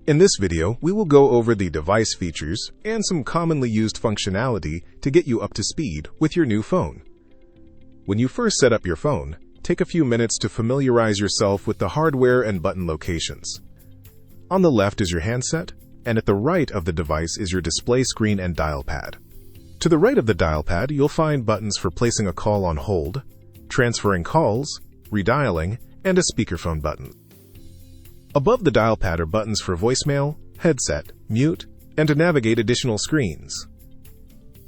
In this video, we will go over the device features and some commonly used functionality to get you up to speed with your new phone. When you first set up your phone, take a few minutes to familiarize yourself with the hardware and button locations. On the left is your handset, and at the right of the device is your display screen and dial pad. To the right of the dial pad, you'll find buttons for placing a call on hold, transferring calls, redialing, and a speakerphone button. Above the dial pad are buttons for voicemail, headset, mute, and to navigate additional screens.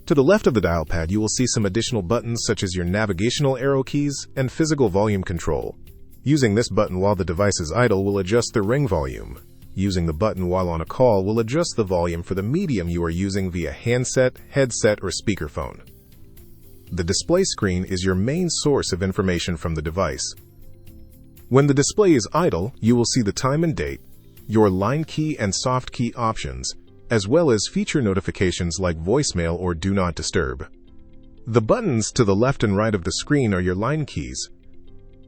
To the left of the dial pad, you will see some additional buttons such as your navigational arrow keys and physical volume control. Using this button while the device is idle will adjust the ring volume. Using the button while on a call will adjust the volume for the medium you are using via handset, headset, or speakerphone. The display screen is your main source of information from the device. When the display is idle, you will see the time and date, your line key and soft key options, as well as feature notifications like voicemail or do not disturb. The buttons to the left and right of the screen are your line keys.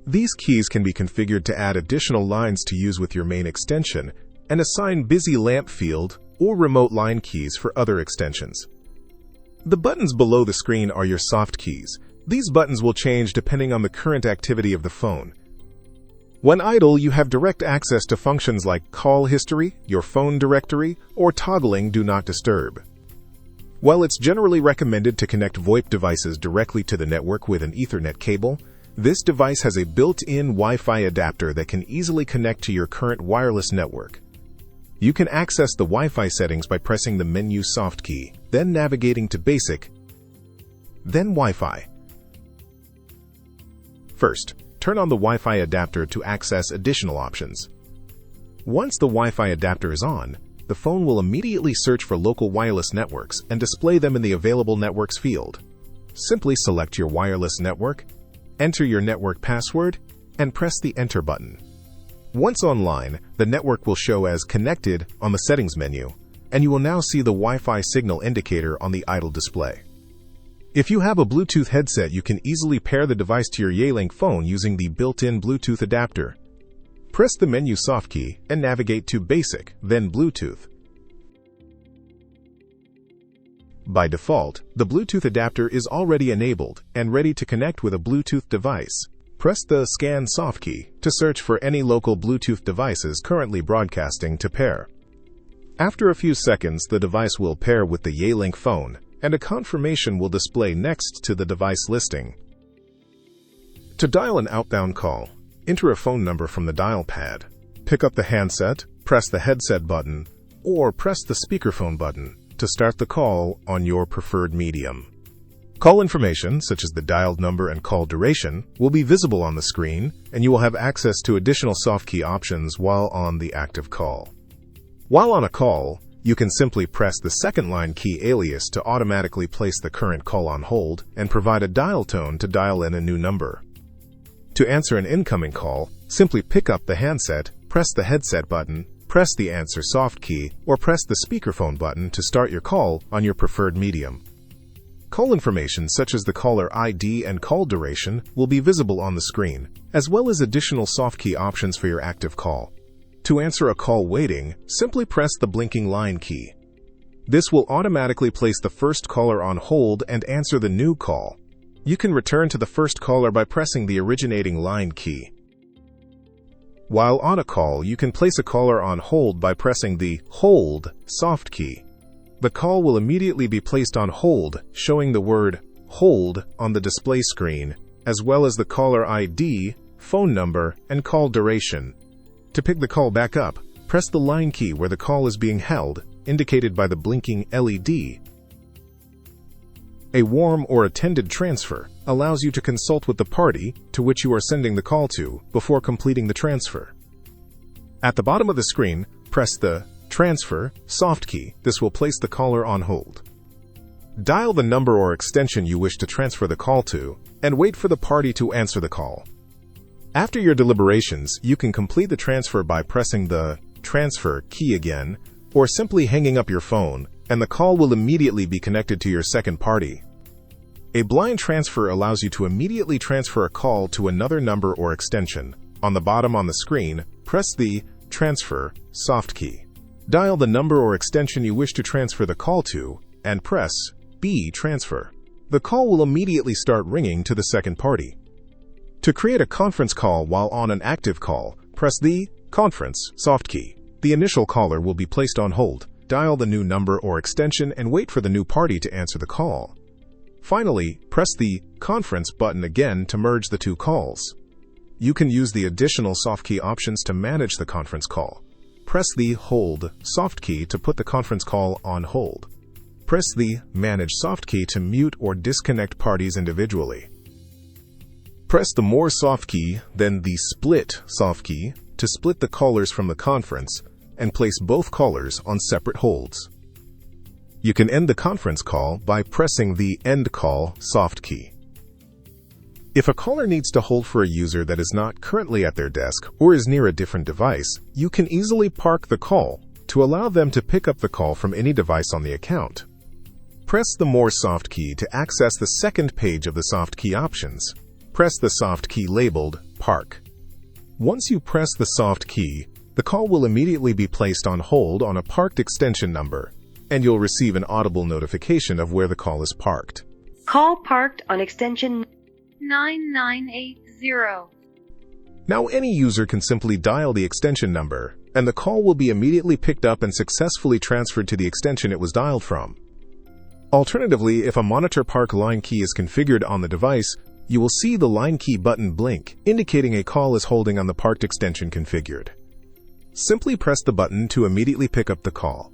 These keys can be configured to add additional lines to use with your main extension and assign busy lamp field or remote line keys for other extensions. The buttons below the screen are your soft keys. These buttons will change depending on the current activity of the phone. When idle, you have direct access to functions like call history, your phone directory, or toggling do not disturb. While it's generally recommended to connect VoIP devices directly to the network with an Ethernet cable, this device has a built-in Wi-Fi adapter that can easily connect to your current wireless network. You can access the Wi-Fi settings by pressing the menu soft key, then navigating to Basic, then Wi-Fi. First, turn on the Wi-Fi adapter to access additional options. Once the Wi-Fi adapter is on, the phone will immediately search for local wireless networks and display them in the Available Networks field. Simply select your wireless network, enter your network password, and press the Enter button. Once online, the network will show as Connected on the Settings menu, and you will now see the Wi-Fi signal indicator on the idle display. If you have a Bluetooth headset, you can easily pair the device to your Yealink phone using the built-in Bluetooth adapter. Press the menu soft key and navigate to Basic, then Bluetooth. By default, the Bluetooth adapter is already enabled and ready to connect with a Bluetooth device. Press the Scan soft key to search for any local Bluetooth devices currently broadcasting to pair. After a few seconds, the device will pair with the Yealink phone, and a confirmation will display next to the device listing. To dial an outbound call, enter a phone number from the dial pad. Pick up the handset, press the headset button, or press the speakerphone button to start the call on your preferred medium. Call information, such as the dialed number and call duration, will be visible on the screen, and you will have access to additional soft key options while on the active call. While on a call, you can simply press the second line key alias to automatically place the current call on hold and provide a dial tone to dial in a new number. To answer an incoming call, simply pick up the handset, press the headset button, press the answer soft key, or press the speakerphone button to start your call on your preferred medium. Call information such as the caller ID and call duration will be visible on the screen, as well as additional soft key options for your active call. To answer a call waiting, simply press the blinking line key. This will automatically place the first caller on hold and answer the new call. You can return to the first caller by pressing the originating line key. While on a call, you can place a caller on hold by pressing the Hold soft key. The call will immediately be placed on hold, showing the word Hold on the display screen, as well as the caller ID, phone number, and call duration. To pick the call back up, press the line key where the call is being held, indicated by the blinking LED. A warm or attended transfer allows you to consult with the party to which you are sending the call to before completing the transfer. At the bottom of the screen, press the Transfer soft key. This will place the caller on hold. Dial the number or extension you wish to transfer the call to, and wait for the party to answer the call. After your deliberations, you can complete the transfer by pressing the Transfer key again, or simply hanging up your phone, and the call will immediately be connected to your second party. A blind transfer allows you to immediately transfer a call to another number or extension. On the bottom on the screen, press the Transfer soft key. Dial the number or extension you wish to transfer the call to, and press B Transfer. The call will immediately start ringing to the second party. To create a conference call while on an active call, press the Conference soft key. The initial caller will be placed on hold. Dial the new number or extension and wait for the new party to answer the call. Finally, press the Conference button again to merge the two calls. You can use the additional soft key options to manage the conference call. Press the Hold soft key to put the conference call on hold. Press the Manage soft key to mute or disconnect parties individually. Press the More soft key, then the Split soft key to split the callers from the conference and place both callers on separate holds. You can end the conference call by pressing the End Call soft key. If a caller needs to hold for a user that is not currently at their desk or is near a different device, you can easily park the call to allow them to pick up the call from any device on the account. Press the More soft key to access the second page of the soft key options. Press the soft key labeled Park. Once you press the soft key, the call will immediately be placed on hold on a parked extension number, and you'll receive an audible notification of where the call is parked. Call parked on extension 9980. Now any user can simply dial the extension number, and the call will be immediately picked up and successfully transferred to the extension it was dialed from. Alternatively, if a Monitor Park line key is configured on the device, you will see the line key button blink, indicating a call is holding on the parked extension configured. Simply press the button to immediately pick up the call.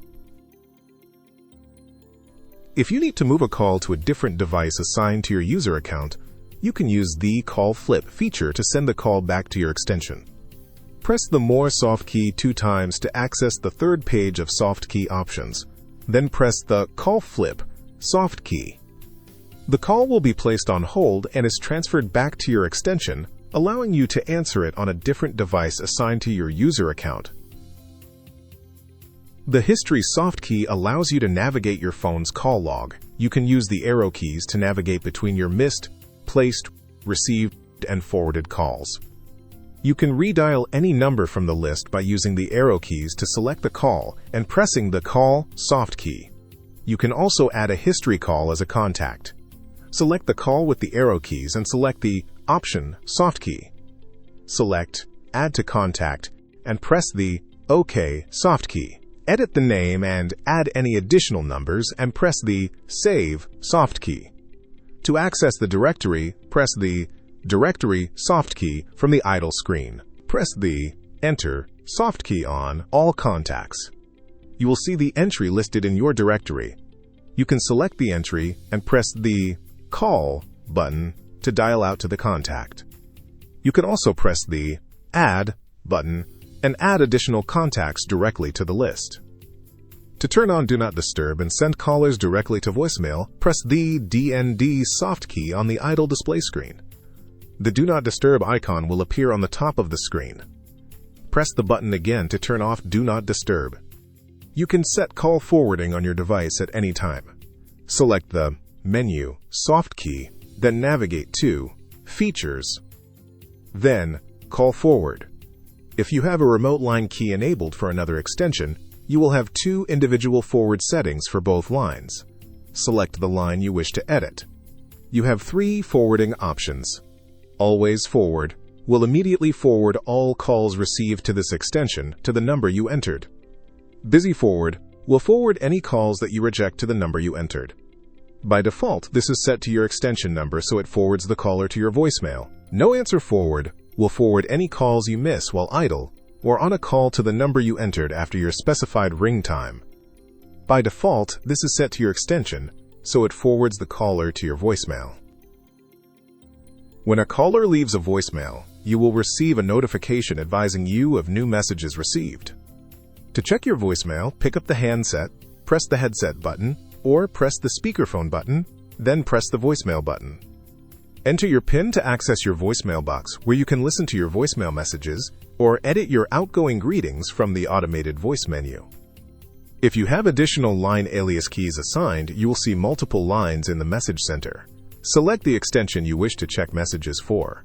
If you need to move a call to a different device assigned to your user account, you can use the Call Flip feature to send the call back to your extension. Press the More soft key 2 times to access the third page of soft key options. Then press the Call Flip soft key. The call will be placed on hold and is transferred back to your extension, allowing you to answer it on a different device assigned to your user account. The History soft key allows you to navigate your phone's call log. You can use the arrow keys to navigate between your missed, placed, received, and forwarded calls. You can redial any number from the list by using the arrow keys to select the call and pressing the Call soft key. You can also add a history call as a contact. Select the call with the arrow keys and select the Option soft key. Select Add to Contact and press the OK soft key. Edit the name and add any additional numbers and press the Save soft key. To access the directory, press the Directory soft key from the idle screen. Press the Enter soft key on all contacts. You will see the entry listed in your directory. You can select the entry and press the Call button to dial out to the contact. You can also press the Add button and add additional contacts directly to the list. To turn on Do Not Disturb and send callers directly to voicemail, press the DND soft key on the idle display screen. The Do Not Disturb icon will appear on the top of the screen. Press the button again to turn off Do Not Disturb. You can set call forwarding on your device at any time. Select the Menu soft key, then navigate to Features, then Call Forward. If you have a remote line key enabled for another extension, you will have 2 individual forward settings for both lines. Select the line you wish to edit. You have 3 forwarding options. Always Forward will immediately forward all calls received to this extension to the number you entered. Busy Forward will forward any calls that you reject to the number you entered. By default, this is set to your extension number so it forwards the caller to your voicemail. No Answer Forward will forward any calls you miss while idle or on a call to the number you entered after your specified ring time. By default, this is set to your extension so it forwards the caller to your voicemail. When a caller leaves a voicemail, you will receive a notification advising you of new messages received. To check your voicemail, pick up the handset, press the headset button, or press the speakerphone button, then press the voicemail button. Enter your PIN to access your voicemail box, where you can listen to your voicemail messages or edit your outgoing greetings from the automated voice menu. If you have additional line alias keys assigned, you will see multiple lines in the message center. Select the extension you wish to check messages for.